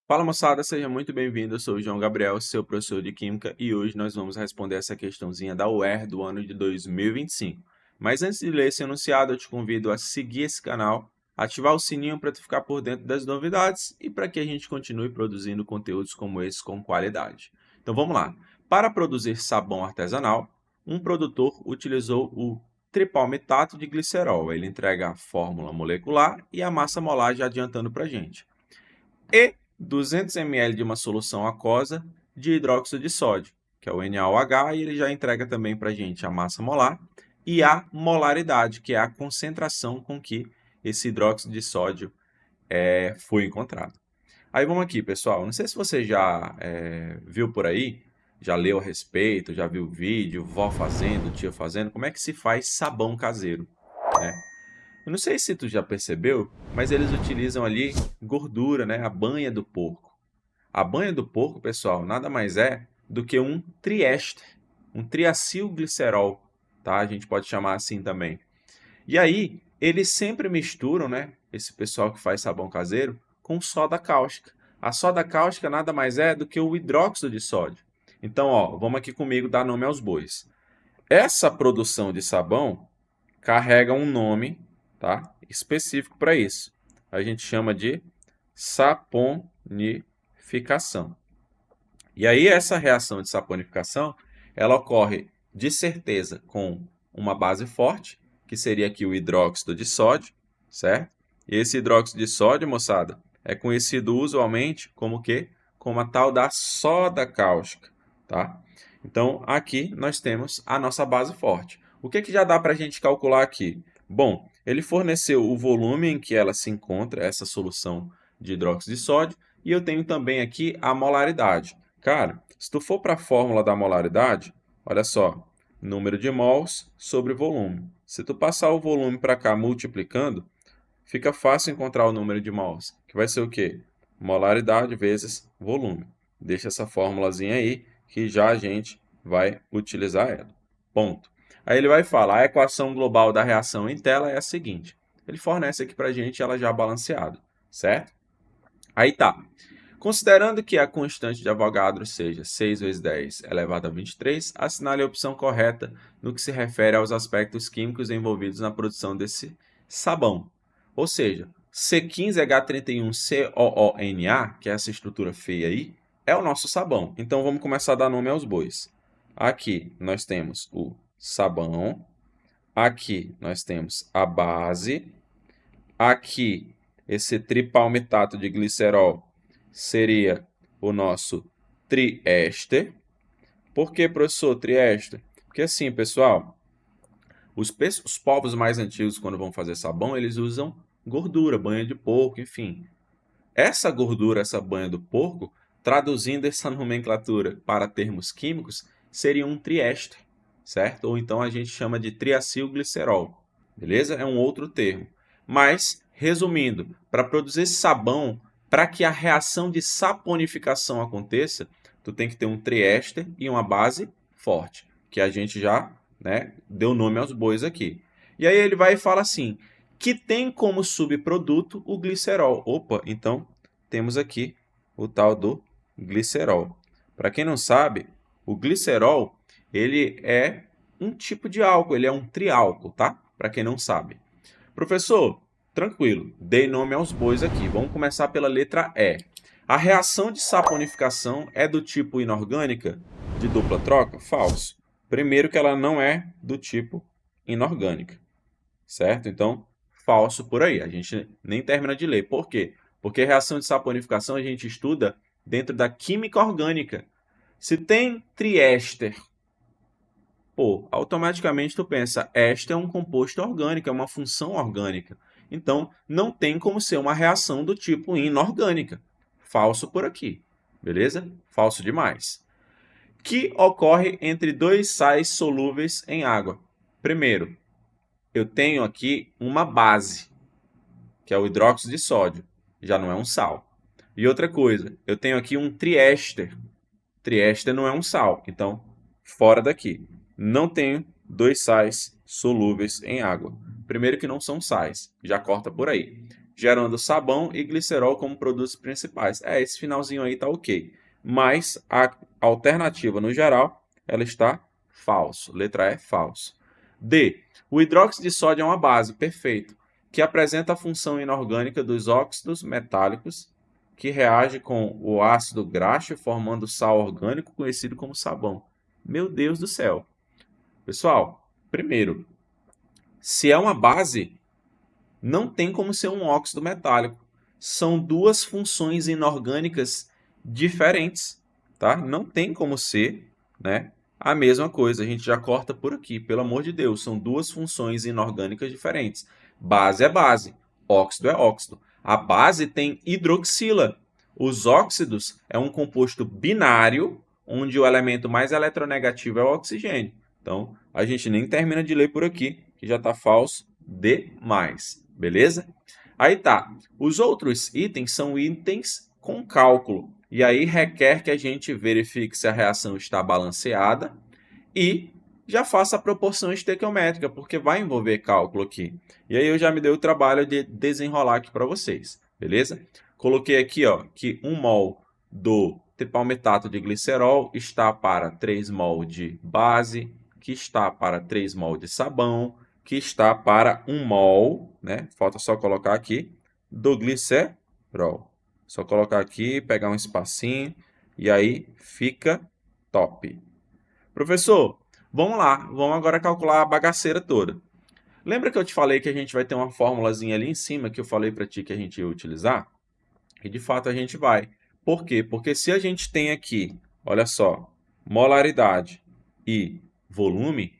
Fala moçada, seja muito bem-vindo. Eu sou o João Gabriel, seu professor de Química, e hoje nós vamos responder essa questãozinha da UER do ano de 2025. Mas antes de ler esse enunciado, eu te convido a seguir esse canal, ativar o sininho para tu ficar por dentro das novidades e para que a gente continue produzindo conteúdos como esse com qualidade. Então vamos lá. Para produzir sabão artesanal, um produtor utilizou o tripalmitato de glicerol. Ele entrega a fórmula molecular e a massa molar já adiantando para a gente. E 200 ml de uma solução aquosa de hidróxido de sódio, que é o NaOH, e ele já entrega também para a gente a massa molar e a molaridade, que é a concentração com que esse hidróxido de sódio foi encontrado. Aí vamos aqui, pessoal. Não sei se você já viu por aí, já leu a respeito, já viu vídeo, vó fazendo, tia fazendo, como é que se faz sabão caseiro, né? Eu não sei se tu já percebeu, mas eles utilizam ali gordura, né? A banha do porco. A banha do porco, pessoal, nada mais é do que um triéster, um triacilglicerol, tá? A gente pode chamar assim também. E aí, eles sempre misturam, né? Esse pessoal que faz sabão caseiro, com soda cáustica. A soda cáustica nada mais é do que o hidróxido de sódio. Então, ó, vamos aqui comigo dar nome aos bois. Essa produção de sabão carrega um nome, tá, específico para isso. A gente chama de saponificação. E aí essa reação de saponificação, ela ocorre de certeza com uma base forte, que seria aqui o hidróxido de sódio, certo? E esse hidróxido de sódio, moçada, é conhecido usualmente como o quê? Como a tal da soda cáustica, tá? Então, aqui nós temos a nossa base forte. O que já dá para a gente calcular aqui? Bom, ele forneceu o volume em que ela se encontra, essa solução de hidróxido de sódio, e eu tenho também aqui a molaridade. Cara, se tu for para a fórmula da molaridade, olha só, número de mols sobre volume. Se tu passar o volume para cá multiplicando, fica fácil encontrar o número de mols, que vai ser o quê? Molaridade vezes volume. Deixa essa fórmulazinha aí, que já a gente vai utilizar ela. Ponto. Aí ele vai falar, a equação global da reação em tela é a seguinte. Ele fornece aqui para a gente ela já balanceada, certo? Aí tá. Considerando que a constante de Avogadro seja 6 vezes 10 elevado a 23, assinale a opção correta no que se refere aos aspectos químicos envolvidos na produção desse sabão. Ou seja, C15H31COONA, que é essa estrutura feia aí, é o nosso sabão. Então vamos começar a dar nome aos bois. Aqui nós temos o sabão, aqui nós temos a base, aqui esse tripalmitato de glicerol seria o nosso triéster. Por que, professor, triéster? Porque assim, pessoal, os povos mais antigos, quando vão fazer sabão, eles usam gordura, banha de porco, enfim. Essa gordura, essa banha do porco, traduzindo essa nomenclatura para termos químicos, seria um triéster, certo? Ou então a gente chama de triacilglicerol, beleza? É um outro termo. Mas, resumindo, para produzir sabão, para que a reação de saponificação aconteça, tu tem que ter um triéster e uma base forte, que a gente já, né, deu nome aos bois aqui. E aí ele vai e fala assim, que tem como subproduto o glicerol. Opa, então temos aqui o tal do glicerol. Para quem não sabe, o glicerol ele é um tipo de álcool, ele é um triálcool, tá? Para quem não sabe. Professor, tranquilo, dei nome aos bois aqui. Vamos começar pela letra E. A reação de saponificação é do tipo inorgânica de dupla troca? Falso. Primeiro que ela não é do tipo inorgânica, certo? Então, falso por aí. A gente nem termina de ler. Por quê? Porque a reação de saponificação a gente estuda dentro da química orgânica. Se tem triéster, pô, automaticamente tu pensa, éster é um composto orgânico, é uma função orgânica. Então, não tem como ser uma reação do tipo inorgânica. Falso por aqui, beleza? Falso demais. Que ocorre entre dois sais solúveis em água. Primeiro, eu tenho aqui uma base, que é o hidróxido de sódio. Já não é um sal. E outra coisa, eu tenho aqui um triéster. Triéster não é um sal, então fora daqui. Não tenho dois sais solúveis em água. Primeiro que não são sais, já corta por aí. gerando sabão e glicerol como produtos principais. Esse finalzinho aí está ok. Mas a alternativa, no geral, ela está falso. Letra E, falso. D. O hidróxido de sódio é uma base, perfeito, que apresenta a função inorgânica dos óxidos metálicos, que reage com o ácido graxo, formando sal orgânico conhecido como sabão. Meu Deus do céu. Pessoal, primeiro, se é uma base, não tem como ser um óxido metálico. São duas funções inorgânicas diferentes, tá? Não tem como ser, né, a mesma coisa. A gente já corta por aqui, pelo amor de Deus. São duas funções inorgânicas diferentes. Base é base, óxido é óxido. A base tem hidroxila. Os óxidos é um composto binário, onde o elemento mais eletronegativo é o oxigênio. Então, a gente nem termina de ler por aqui, que já está falso demais. Beleza? Aí tá. Os outros itens são itens com cálculo. E aí requer que a gente verifique se a reação está balanceada e já faça a proporção estequiométrica, porque vai envolver cálculo aqui. E aí eu já me dei o trabalho de desenrolar aqui para vocês. Beleza? Coloquei aqui ó, que 1 mol do tripalmetato de glicerol está para 3 mol de base, que está para 3 mol de sabão, que está para 1 mol, né? Falta só colocar aqui, do glicerol. Só colocar aqui, pegar um espacinho, e aí fica top. Professor, vamos lá, vamos agora calcular a bagaceira toda. Lembra que eu te falei que a gente vai ter uma formulazinha ali em cima que eu falei para ti que a gente ia utilizar? E de fato a gente vai. Por quê? Porque se a gente tem aqui, olha só, molaridade e volume,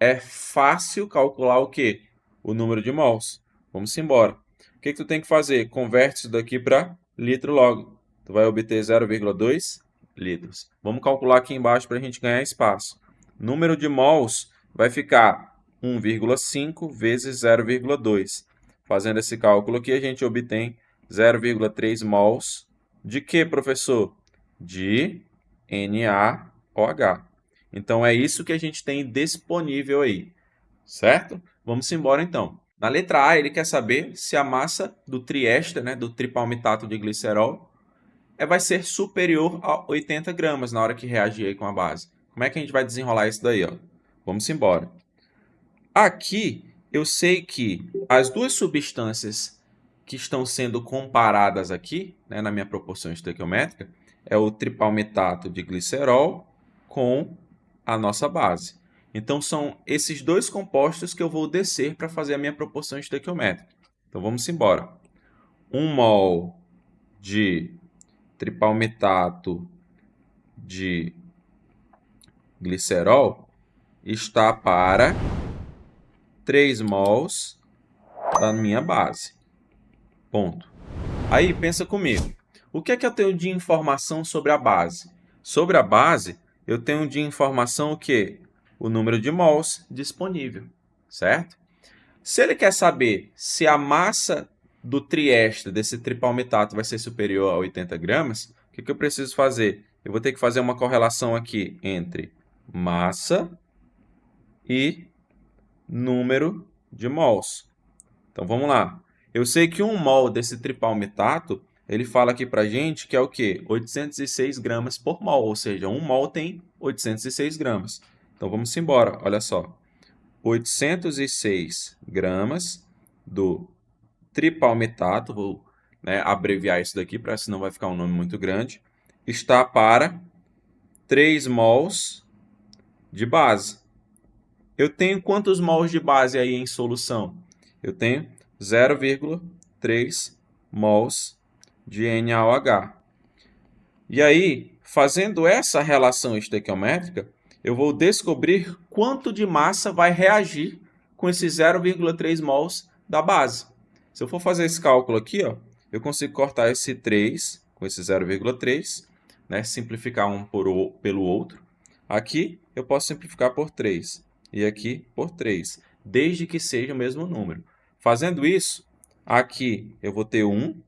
é fácil calcular o quê? O número de mols. Vamos embora. O que tu tem que fazer? Converte isso daqui para litro logo. Tu vai obter 0,2 litros. Vamos calcular aqui embaixo para a gente ganhar espaço. Número de mols vai ficar 1,5 vezes 0,2. Fazendo esse cálculo aqui, a gente obtém 0,3 mols de quê, professor? De NaOH. Então, é isso que a gente tem disponível aí, certo? Vamos embora, então. Na letra A, ele quer saber se a massa do triéster, né, do tripalmitato de glicerol, vai ser superior a 80 gramas na hora que reagir aí com a base. Como é que a gente vai desenrolar isso daí? Ó? Vamos embora. Aqui, eu sei que as duas substâncias que estão sendo comparadas aqui, né, na minha proporção estequiométrica, é o tripalmetato de glicerol com a nossa base. Então, são esses dois compostos que eu vou descer para fazer a minha proporção estequiométrica. Então, vamos embora. 1 mol de tripalmetato de glicerol está para 3 mols da minha base. Ponto. Aí, pensa comigo. O que é que eu tenho de informação sobre a base? Sobre a base, eu tenho de informação o quê? O número de mols disponível, certo? Se ele quer saber se a massa do triéster, desse tripalmetato, vai ser superior a 80 gramas, o que eu preciso fazer? Eu vou ter que fazer uma correlação aqui entre massa e número de mols. Então, vamos lá. Eu sei que 1 mol desse tripalmetato, ele fala aqui para a gente que é o quê? 806 gramas por mol, ou seja, 1 mol tem 806 gramas. Então, vamos embora. Olha só. 806 gramas do tripalmetato, vou, né, abreviar isso daqui, para senão vai ficar um nome muito grande, está para 3 mols de base. Eu tenho quantos mols de base aí em solução? Eu tenho 0,3 mols de NaOH. E aí, fazendo essa relação estequiométrica, eu vou descobrir quanto de massa vai reagir com esses 0,3 mols da base. Se eu for fazer esse cálculo aqui, ó, eu consigo cortar esse 3 com esse 0,3, né, simplificar um pelo outro. Aqui eu posso simplificar por 3 e aqui por 3, desde que seja o mesmo número. Fazendo isso, aqui eu vou ter 1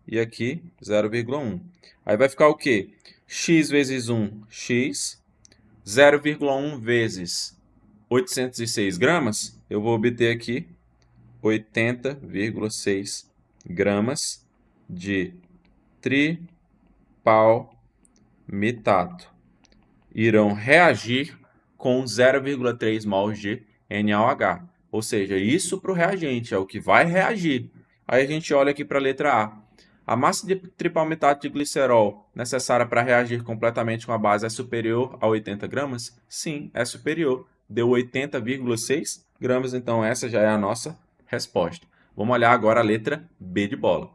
e aqui 0,1. Aí vai ficar o quê? X vezes 1, x. 0,1 vezes 806 gramas, eu vou obter aqui 80,6 gramas de tripalmitato irão reagir com 0,3 mols de NaOH. Ou seja, isso para o reagente é o que vai reagir. Aí a gente olha aqui para a letra A. A massa de tripalmitato de glicerol necessária para reagir completamente com a base é superior a 80 gramas? Sim, é superior. Deu 80,6 gramas, então essa já é a nossa resposta. Vamos olhar agora a letra B de bola.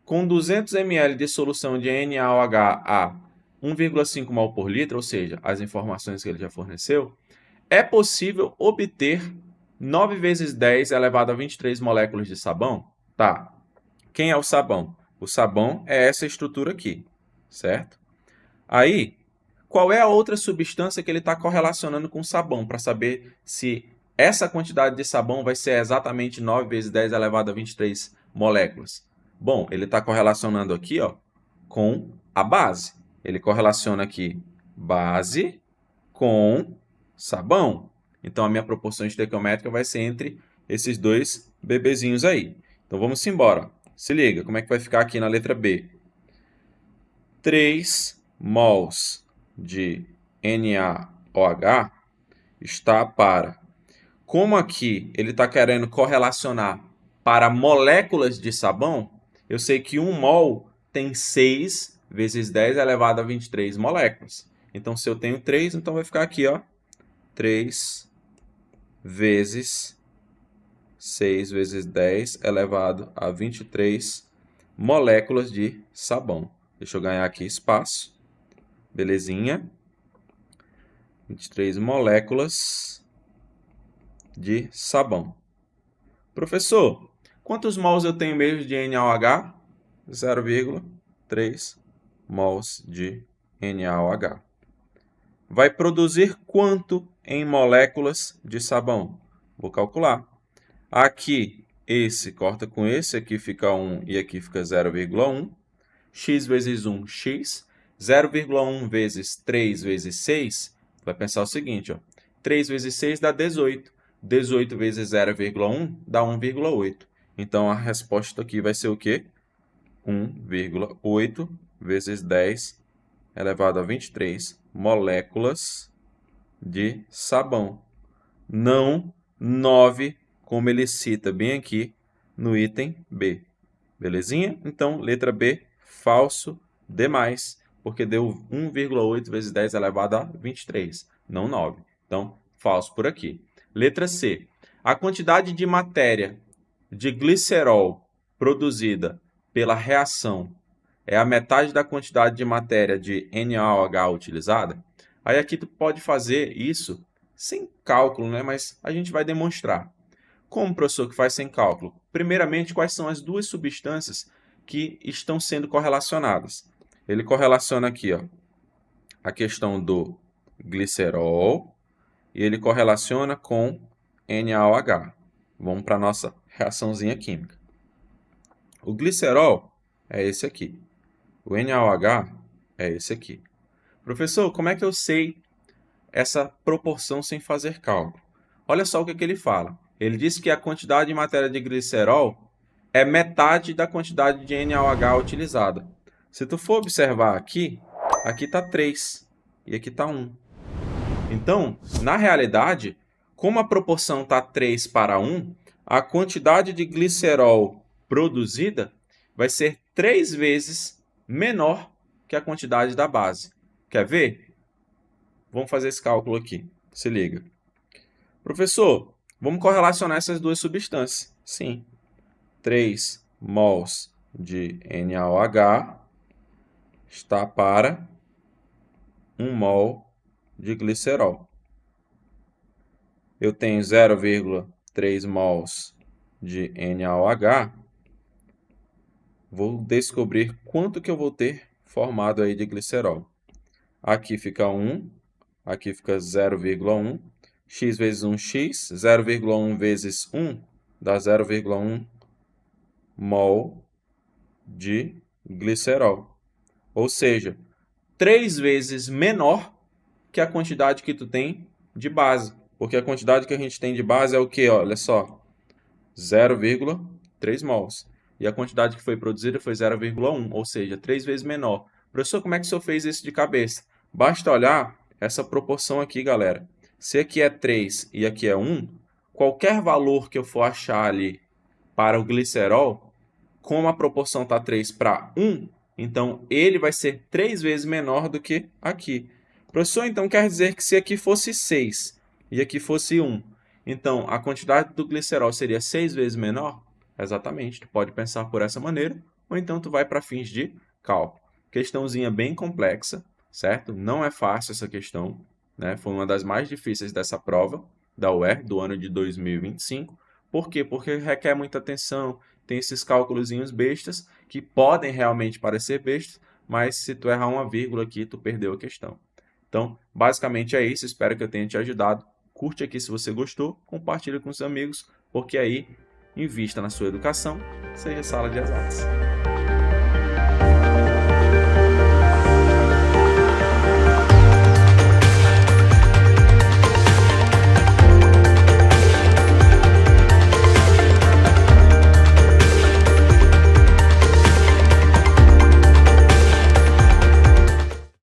Com 200 ml de solução de NaOH a 1,5 mol por litro, ou seja, as informações que ele já forneceu, é possível obter 9 vezes 10 elevado a 23 moléculas de sabão? Tá. Quem é o sabão? O sabão é essa estrutura aqui, certo? Aí, qual é a outra substância que ele está correlacionando com o sabão, para saber se essa quantidade de sabão vai ser exatamente 9 vezes 10 elevado a 23 moléculas? Bom, ele está correlacionando aqui, ó, com a base. Ele correlaciona aqui base com sabão. Então, a minha proporção estequiométrica vai ser entre esses dois bebezinhos aí. Então, vamos embora. Se liga, como é que vai ficar aqui na letra B? 3 mols de NaOH está para... Como aqui ele está querendo correlacionar para moléculas de sabão, eu sei que 1 mol tem 6 vezes 10 elevado a 23 moléculas. Então, se eu tenho 3, então vai ficar aqui, ó, 3 vezes 6 vezes 10 elevado a 23 moléculas de sabão. Deixa eu ganhar aqui espaço. Belezinha. 23 moléculas de sabão. Professor, quantos mols eu tenho mesmo de NaOH? 0,3 mols de NaOH. Vai produzir quanto em moléculas de sabão? Vou calcular. Aqui, esse corta com esse, aqui fica 1 e aqui fica 0,1. X vezes 1, x. 0,1 vezes 3 vezes 6, vai pensar o seguinte, ó. 3 vezes 6 dá 18. 18 vezes 0,1 dá 1,8. Então, a resposta aqui vai ser o quê? 1,8 vezes 10 elevado a 23 moléculas de sabão. Não 9, como ele cita bem aqui no item B. Belezinha? Então, letra B, falso demais, porque deu 1,8 vezes 10 elevado a 23, não 9. Então, falso por aqui. Letra C. A quantidade de matéria de glicerol produzida pela reação é a metade da quantidade de matéria de NaOH utilizada? Aí aqui tu pode fazer isso sem cálculo, né? Mas a gente vai demonstrar. Como, professor, que faz sem cálculo? Primeiramente, quais são as duas substâncias que estão sendo correlacionadas? Ele correlaciona aqui, ó, a questão do glicerol e ele correlaciona com NaOH. Vamos para a nossa reaçãozinha química. O glicerol é esse aqui. O NaOH é esse aqui. Professor, como é que eu sei essa proporção sem fazer cálculo? Olha só o que ele fala. Ele diz que a quantidade de matéria de glicerol é metade da quantidade de NaOH utilizada. Se tu for observar aqui, aqui está 3 e aqui está 1. Então, na realidade, como a proporção está 3 para 1, a quantidade de glicerol produzida vai ser 3 vezes menor que a quantidade da base. Quer ver? Vamos fazer esse cálculo aqui. Se liga. Professor, vamos correlacionar essas duas substâncias. Sim. 3 mols de NaOH está para 1 mol de glicerol. Eu tenho 0,3 mols de NaOH. Vou descobrir quanto que eu vou ter formado aí de glicerol. Aqui fica 1, aqui fica 0,1. X vezes 1x, 0,1 vezes 1 dá 0,1 mol de glicerol. Ou seja, 3 vezes menor que a quantidade que tu tem de base. Porque a quantidade que a gente tem de base é o quê? Olha só, 0,3 mols. e a quantidade que foi produzida foi 0,1, ou seja, 3 vezes menor. Professor, como é que o senhor fez isso de cabeça? Basta olhar essa proporção aqui, galera. Se aqui é 3 e aqui é 1, qualquer valor que eu for achar ali para o glicerol, como a proporção está 3 para 1, então ele vai ser 3 vezes menor do que aqui. Professor, então quer dizer que se aqui fosse 6 e aqui fosse 1, então a quantidade do glicerol seria 6 vezes menor? Exatamente, tu pode pensar por essa maneira, ou então tu vai para fins de cálculo. Questãozinha bem complexa, certo? Não é fácil essa questão, né? Foi uma das mais difíceis dessa prova da UER, do ano de 2025. Por quê? Porque requer muita atenção, tem esses cálculozinhos bestas, que podem realmente parecer bestas, mas se tu errar uma vírgula aqui, tu perdeu a questão. Então, basicamente é isso, espero que eu tenha te ajudado. Curte aqui se você gostou, compartilha com os amigos, porque aí invista na sua educação, seja sala de exatas.